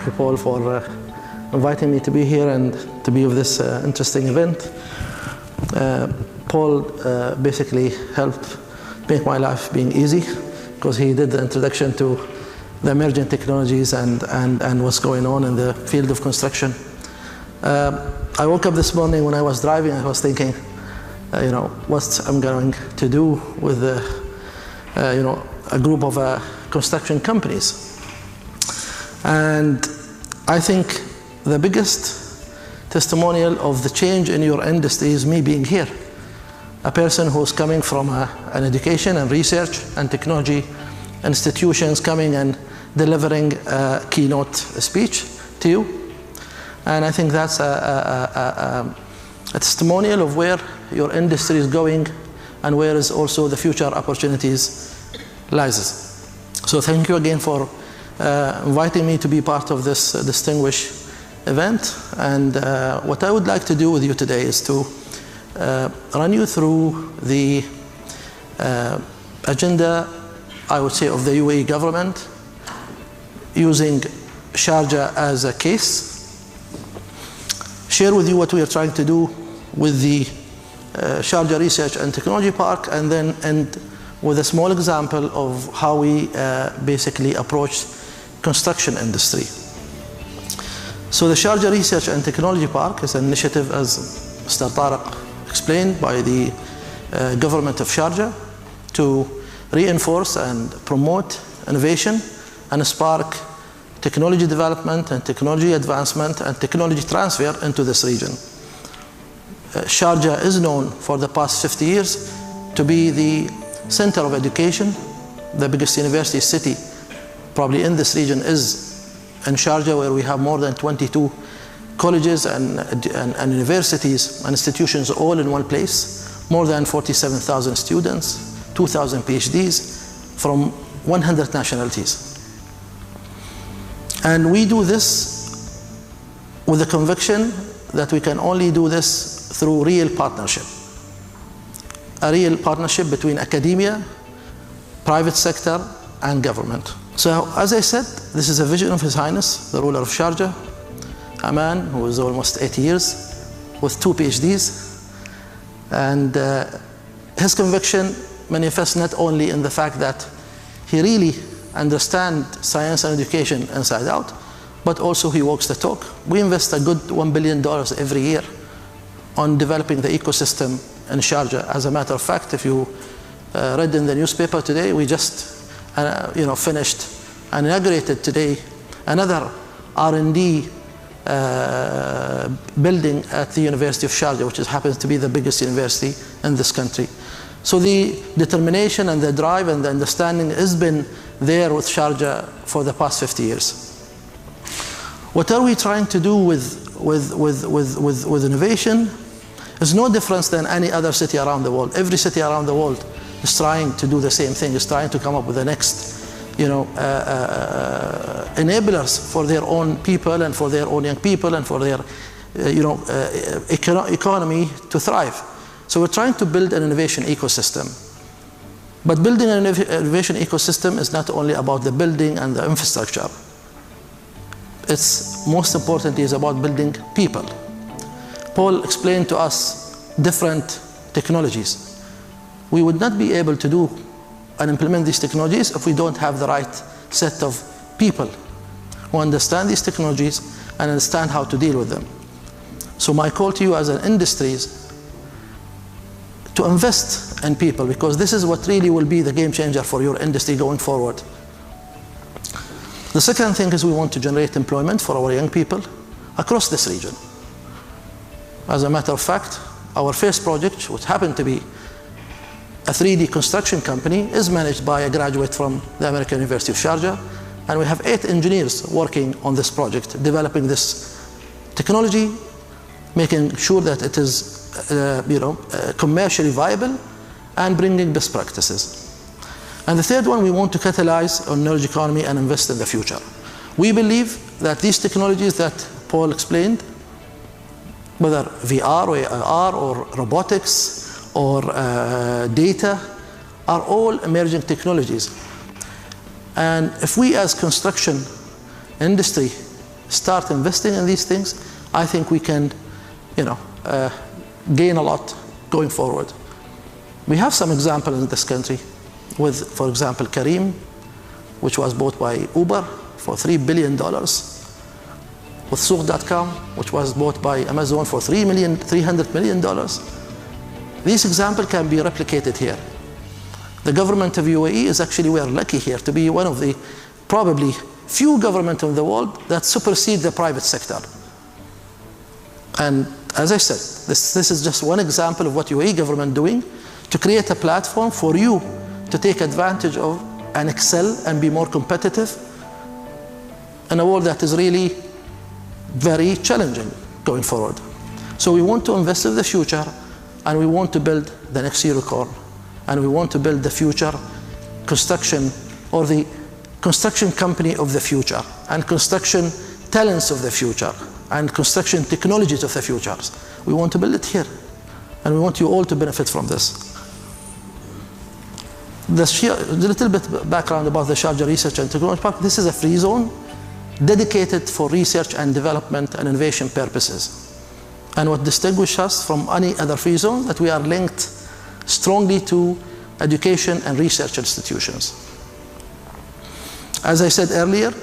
Thank you, Paul, for inviting me to be here and to be with this interesting event. Paul basically helped make my life being easy because he did the introduction to the emerging technologies and what's going on in the field of construction. I woke up this morning when I was driving, I was thinking, what I'm going to do with a group of construction companies. And I think the biggest testimonial of the change in your industry is me being here. A person who's coming from an education and research and technology institutions, coming and delivering a keynote speech to you. And I think that's a testimonial of where your industry is going and where is also the future opportunities lies. So thank you again for inviting me to be part of this distinguished event. And what I would like to do with you today is to run you through the agenda, I would say, of the UAE government, using Sharjah as a case, share with you what we are trying to do with the Sharjah Research and Technology Park, and then end with a small example of how we basically approach construction industry. So the Sharjah Research and Technology Park is an initiative, as Mr. Tariq explained, by the government of Sharjah to reinforce and promote innovation and spark technology development and technology advancement and technology transfer into this region. Sharjah is known for the past 50 years to be the center of education. The biggest university city probably in this region is in Sharjah, where we have more than 22 colleges and universities and institutions all in one place, more than 47,000 students, 2,000 PhDs from 100 nationalities. And we do this with the conviction that we can only do this through real partnership. A real partnership between academia, private sector, and government. So, as I said, this is a vision of His Highness, the ruler of Sharjah, a man who is almost 80 years, with 2 PhDs. And his conviction manifests not only in the fact that he really understands science and education inside out, but also he walks the talk. We invest a good $1 billion every year on developing the ecosystem in Sharjah. As a matter of fact, if you read in the newspaper today, we just finished and inaugurated today another R&D building at the University of Sharjah, which happens to be the biggest university in this country. So the determination and the drive and the understanding has been there with Sharjah for the past 50 years. What are we trying to do with innovation? Is no difference than any other city around the world. Every city around the world is trying to do the same thing, is trying to come up with the next enablers for their own people and for their own young people and for their economy to thrive. So we're trying to build an innovation ecosystem. But building an innovation ecosystem is not only about the building and the infrastructure. It's most importantly is about building people. Paul explained to us different technologies. We would not be able to do and implement these technologies if we don't have the right set of people who understand these technologies and understand how to deal with them. So my call to you as an industry is to invest in people, because this is what really will be the game changer for your industry going forward. The second thing is we want to generate employment for our young people across this region. As a matter of fact, our first project, which happened to be a 3D construction company, is managed by a graduate from the American University of Sharjah, and we have 8 engineers working on this project, developing this technology, making sure that it is commercially viable, and bringing best practices. And the third one, we want to catalyze on knowledge economy and invest in the future. We believe that these technologies that Paul explained, whether VR or AR or robotics or data, are all emerging technologies. And if we as construction industry start investing in these things, I think we can, gain a lot going forward. We have some examples in this country with, for example, Kareem, which was bought by Uber for $3 billion, with Souq.com, which was bought by Amazon for $300 million. These examples can be replicated here. The government of UAE is actually, we are lucky here to be one of the probably few governments in the world that supersede the private sector. And as I said, this is just one example of what UAE government doing to create a platform for you to take advantage of and excel and be more competitive in a world that is really very challenging going forward. So we want to invest in the future, and we want to build the next unicorn, and we want to build the future construction, or the construction company of the future, and construction talents of the future, and construction technologies of the future. We want to build it here, and we want you all to benefit from this. A little bit background about the Sharjah Research and Technology Park. This is a free zone dedicated for research and development and innovation purposes. And what distinguishes us from any other free zone, that we are linked strongly to education and research institutions. As I said earlier,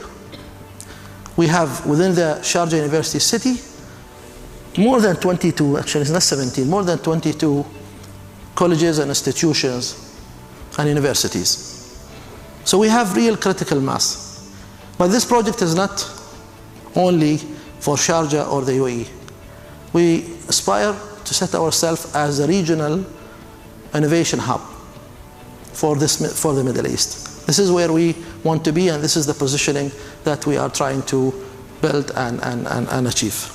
we have within the Sharjah University city more than 22, actually it's not 17, more than 22 colleges and institutions and universities. So we have real critical mass. But this project is not only for Sharjah or the UAE. We aspire to set ourselves as a regional innovation hub for the Middle East. This is where we want to be, and this is the positioning that we are trying to build and achieve.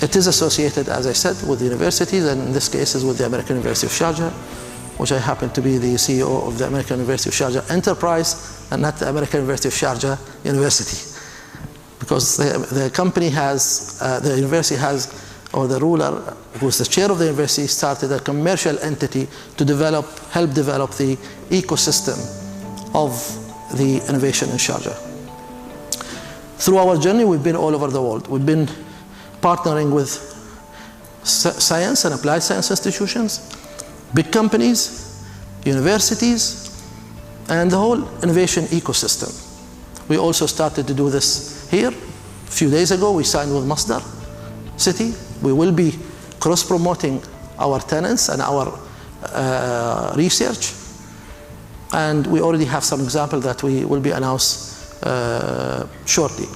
It is associated, as I said, with universities, and in this case is with the American University of Sharjah, which I happen to be the CEO of the American University of Sharjah Enterprise, and not the American University of Sharjah University. Because the company has, the university has, or the ruler, who is the chair of the university, started a commercial entity to help develop the ecosystem of the innovation in Sharjah. Through our journey, we've been all over the world. We've been partnering with science and applied science institutions, big companies, universities, and the whole innovation ecosystem. We also started to do this here. A few days ago, we signed with Masdar City. We will be cross-promoting our tenants and our research. And we already have some examples that we will be announced shortly.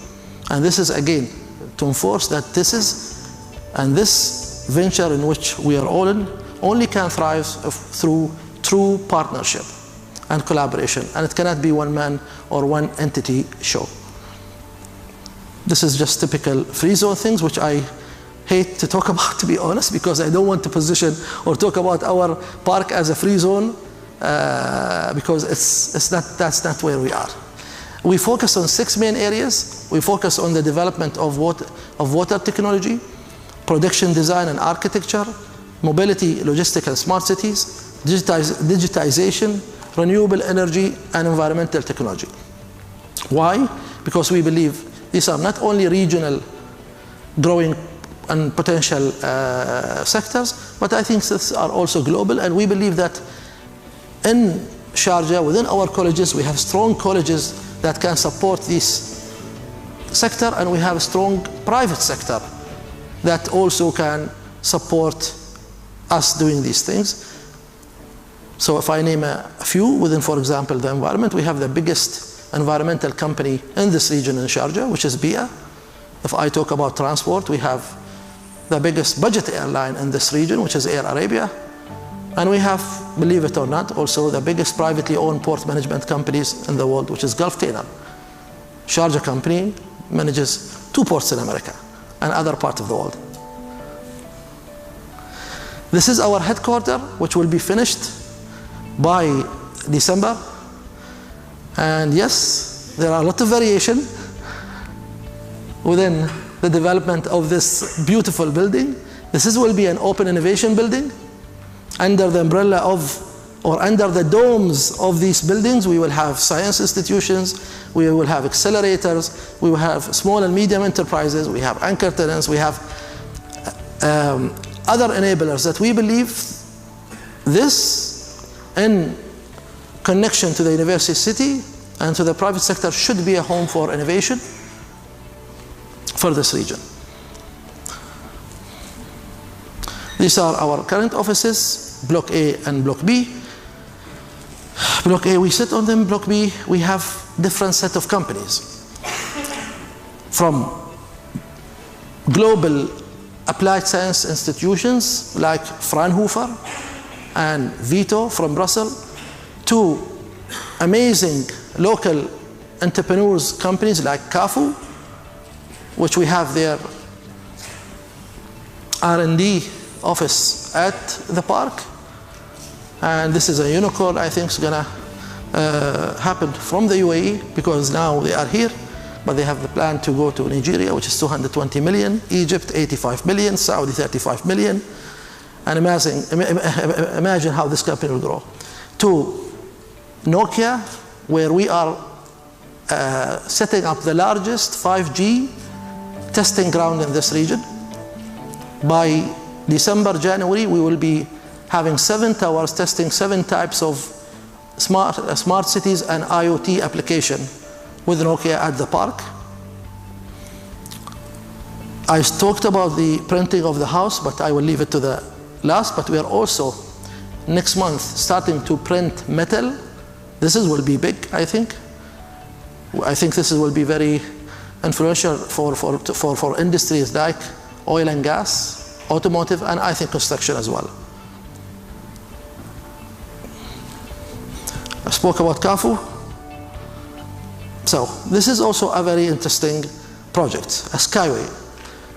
And this is, again, to enforce that this venture in which we are all in only can thrive through true partnership and collaboration. And it cannot be one man or one entity show. This is just typical free zone things, which I hate to talk about, to be honest, because I don't want to position or talk about our park as a free zone, because that's not where we are. We focus on 6 main areas. We focus on the development of water technology, production design and architecture, mobility, logistics and smart cities, digitization, renewable energy, and environmental technology. Why? Because we believe these are not only regional growing and potential sectors, but I think these are also global, and we believe that in Sharjah, within our colleges, we have strong colleges that can support this sector, and we have a strong private sector that also can support us doing these things. So if I name a few, within, for example, the environment, we have the biggest environmental company in this region in Sharjah, which is BIA. If I talk about transport, we have the biggest budget airline in this region, which is Air Arabia. And we have, believe it or not, also the biggest privately owned port management companies in the world, which is Gulf Tainer. Sharjah company manages 2 ports in America and other parts of the world. This is our headquarters, which will be finished by December. And yes, there are a lot of variation within the development of this beautiful building. This will be an open innovation building under the umbrella of or under the domes of these buildings, we will have science institutions, we will have accelerators, we will have small and medium enterprises, we have anchor tenants, we have other enablers that we believe this, in connection to the university city and to the private sector, should be a home for innovation for this region. These are our current offices, Block A and Block B. Block A, we sit on them. Block B, we have different set of companies. From global applied science institutions like Fraunhofer and Vito from Brussels, to amazing local entrepreneurs companies like CAFU, which we have their R&D office at the park. And this is a unicorn, I think, is gonna happen from the UAE, because now they are here, but they have the plan to go to Nigeria, which is 220 million, Egypt 85 million, Saudi 35 million. And imagine how this company will grow. To Nokia, where we are setting up the largest 5G testing ground in this region. By December, January, we will be having 7 towers testing 7 types of smart cities and IoT application with Nokia at the park. I talked about the printing of the house, but I will leave it to the last. But we are also next month starting to print metal. This will be big, I think. I think this will be very influential for industries like oil and gas, automotive, and I think construction as well. I spoke about CAFU. So this is also a very interesting project, a SkyWay.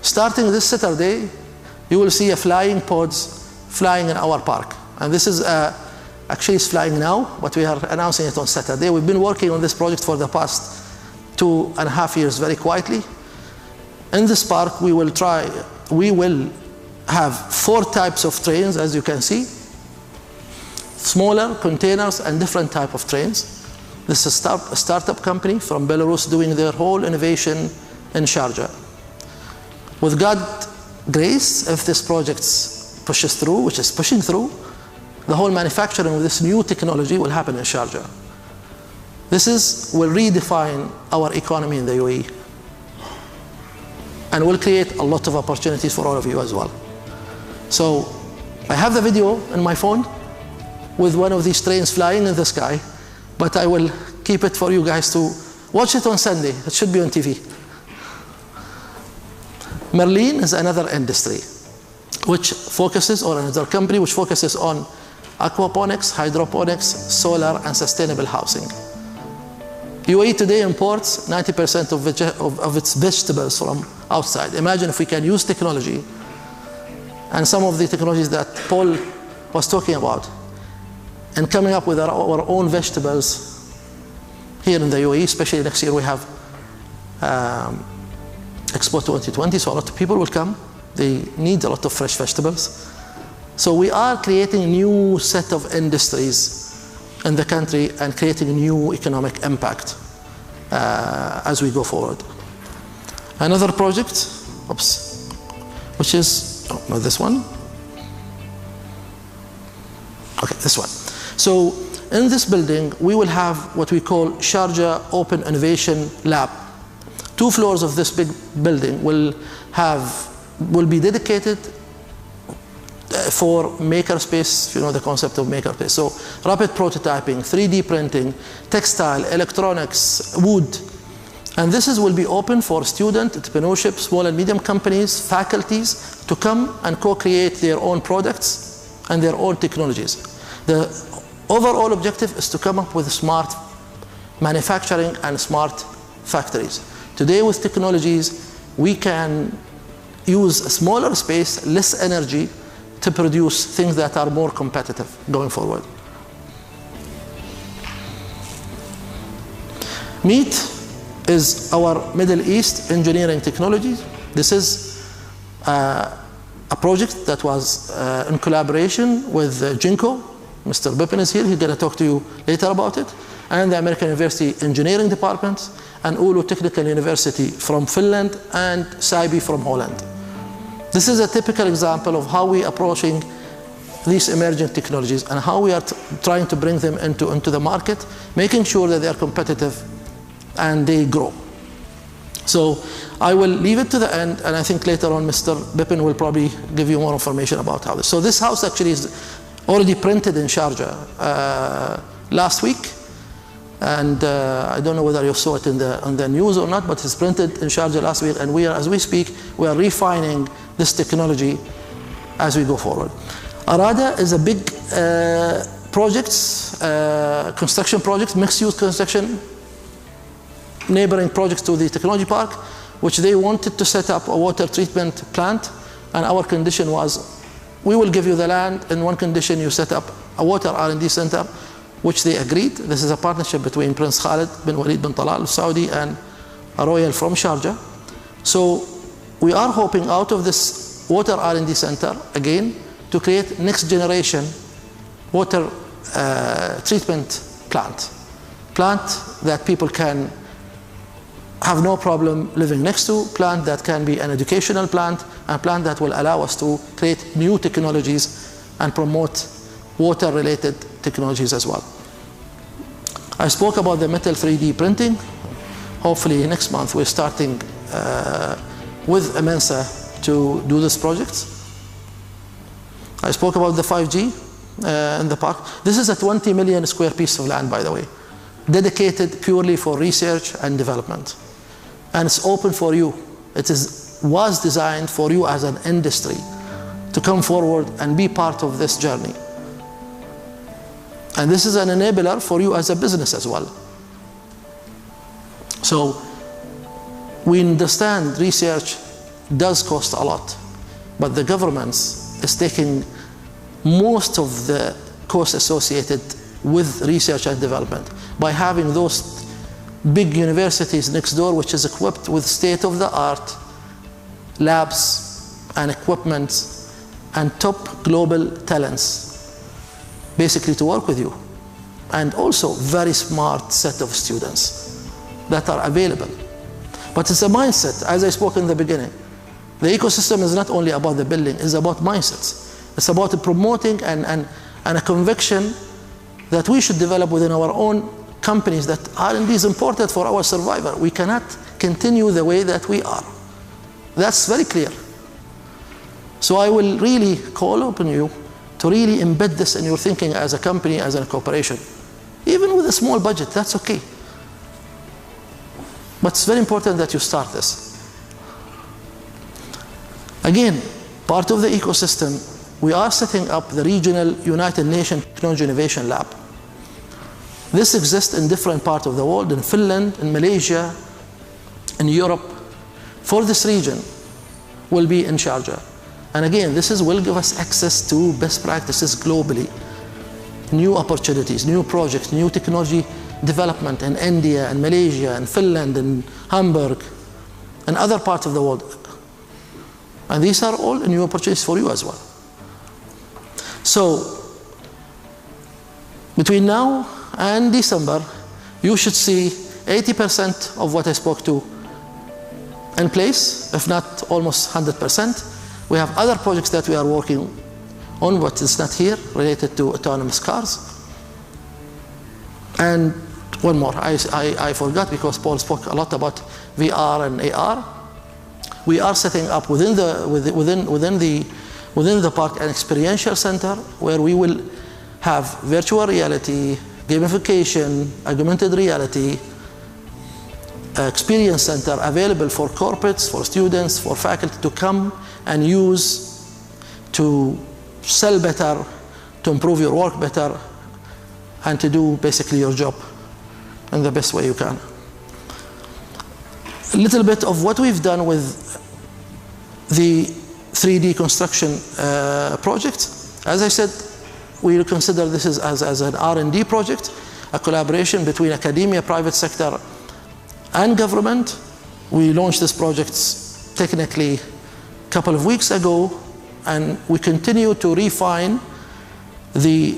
Starting this Saturday, you will see a flying pods flying in our park. And this is actually it's flying now, but we are announcing it on Saturday. We've been working on this project for the past 2.5 years very quietly. In this park, we will have 4 types of trains, as you can see. Smaller containers and different type of trains. This is a startup company from Belarus doing their whole innovation in Sharjah. With God's grace, if this project pushes through, which is pushing through, the whole manufacturing of this new technology will happen in Sharjah. This will redefine our economy in the UAE and will create a lot of opportunities for all of you as well. So I have the video in my phone with one of these trains flying in the sky, but I will keep it for you guys to watch it on Sunday. It should be on TV. Merlin is another industry which focuses, or another company which focuses on aquaponics, hydroponics, solar, and sustainable housing. UAE today imports 90% of its vegetables from outside. Imagine if we can use technology and some of the technologies that Paul was talking about, and coming up with our own vegetables here in the UAE. Especially next year we have Expo 2020, so a lot of people will come. They need a lot of fresh vegetables. So we are creating a new set of industries in the country and creating a new economic impact as we go forward. Another project, which is, not this one. Okay, this one. So in this building, we will have what we call Sharjah Open Innovation Lab. 2 floors of this big building will be dedicated for makerspace, you know the concept of makerspace. So rapid prototyping, 3D printing, textile, electronics, wood. And this will be open for student entrepreneurship, small and medium companies, faculties to come and co-create their own products and their own technologies. The overall objective is to come up with smart manufacturing and smart factories. Today with technologies, we can use a smaller space, less energy, to produce things that are more competitive going forward. MEET is our Middle East engineering technology. This is a project that was in collaboration with Jinko Mr. Bipin is here, he's going to talk to you later about it, and the American University Engineering Department, and Oulu Technical University from Finland, and SIBI from Holland. This is a typical example of how we are approaching these emerging technologies and how we are trying to bring them into the market, making sure that they are competitive and they grow. So I will leave it to the end, and I think later on Mr. Bipin will probably give you more information about how this. So this house actually is already printed in Sharjah last week, and I don't know whether you saw it on the news or not, but it's printed in Sharjah last week, and as we speak, we are refining this technology as we go forward. Arada is a big construction project, mixed-use construction, neighboring projects to the technology park, which they wanted to set up a water treatment plant, and our condition was, we will give you the land, in one condition you set up a water R&D center, which they agreed. This is a partnership between Prince Khalid bin Walid bin Talal of Saudi and a royal from Sharjah. So we are hoping out of this water R&D center, again, to create next generation water treatment plant that people can have no problem living next to, plant that can be an educational plant, and plant that will allow us to create new technologies and promote water-related technologies as well. I spoke about the metal 3D printing. Hopefully next month we're starting with Mensa to do this project. I spoke about the 5G in the park. This is a 20 million square piece of land, by the way, dedicated purely for research and development. And it's open for you. It was designed for you as an industry to come forward and be part of this journey. And this is an enabler for you as a business as well. So we understand research does cost a lot, but the government is taking most of the costs associated with research and development by having those big universities next door, which is equipped with state-of-the-art labs and equipment and top global talents, basically to work with you. And also very smart set of students that are available. But it's a mindset, as I spoke in the beginning. The ecosystem is not only about the building, it's about mindsets. It's about promoting and a conviction that we should develop within our own companies that R&D is important for our survival. We cannot continue the way that we are. That's very clear. So I will really call upon you to really embed this in your thinking as a company, as a corporation. Even with a small budget, that's okay. But it's very important that you start this. Again, part of the ecosystem, we are setting up the regional United Nations Technology Innovation Lab. This exists in different parts of the world, in Finland, in Malaysia, in Europe. For this region, will be in Sharjah. And again, this will give us access to best practices globally. New opportunities, new projects, new technology development in India, and Malaysia, and Finland, and Hamburg, and other parts of the world. And these are all new opportunities for you as well. So, between now and December, you should see 80% of what I spoke to in place, if not almost 100%. We have other projects that we are working on, but it's not here, related to autonomous cars. And one more, I forgot, because Paul spoke a lot about VR and AR. We are setting up within the park an experiential center where we will have virtual reality, gamification, augmented reality, experience center available for corporates, for students, for faculty to come and use to sell better, to improve your work better, and to do basically your job in the best way you can. A little bit of what we've done with the 3D construction project. As I said, we consider this as an R&D project, a collaboration between academia, private sector, and government. We launched this project technically a couple of weeks ago, and we continue to refine the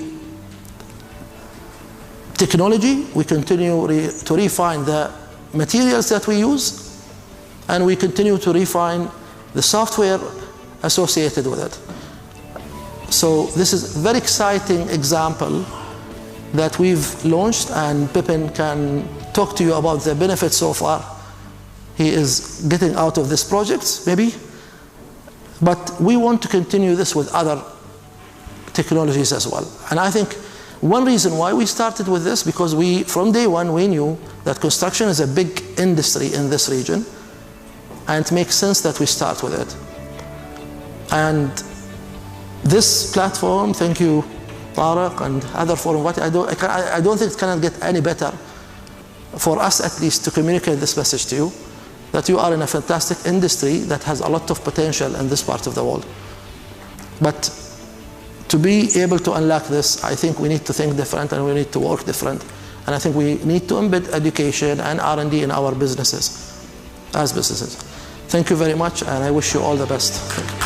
technology, we continue to refine the materials that we use, and we continue to refine the software associated with it. So this is a very exciting example that we've launched, and Pippin can talk to you about the benefits so far he is getting out of this project, maybe. But we want to continue this with other technologies as well. And I think one reason why we started with this, because from day one, we knew that construction is a big industry in this region, and it makes sense that we start with it. And this platform, thank you, Tariq, and other forum, I don't think it cannot get any better for us, at least, to communicate this message to you, that you are in a fantastic industry that has a lot of potential in this part of the world. But to be able to unlock this, I think we need to think different and we need to work different. And I think we need to embed education and R&D in our businesses, as businesses. Thank you very much, and I wish you all the best.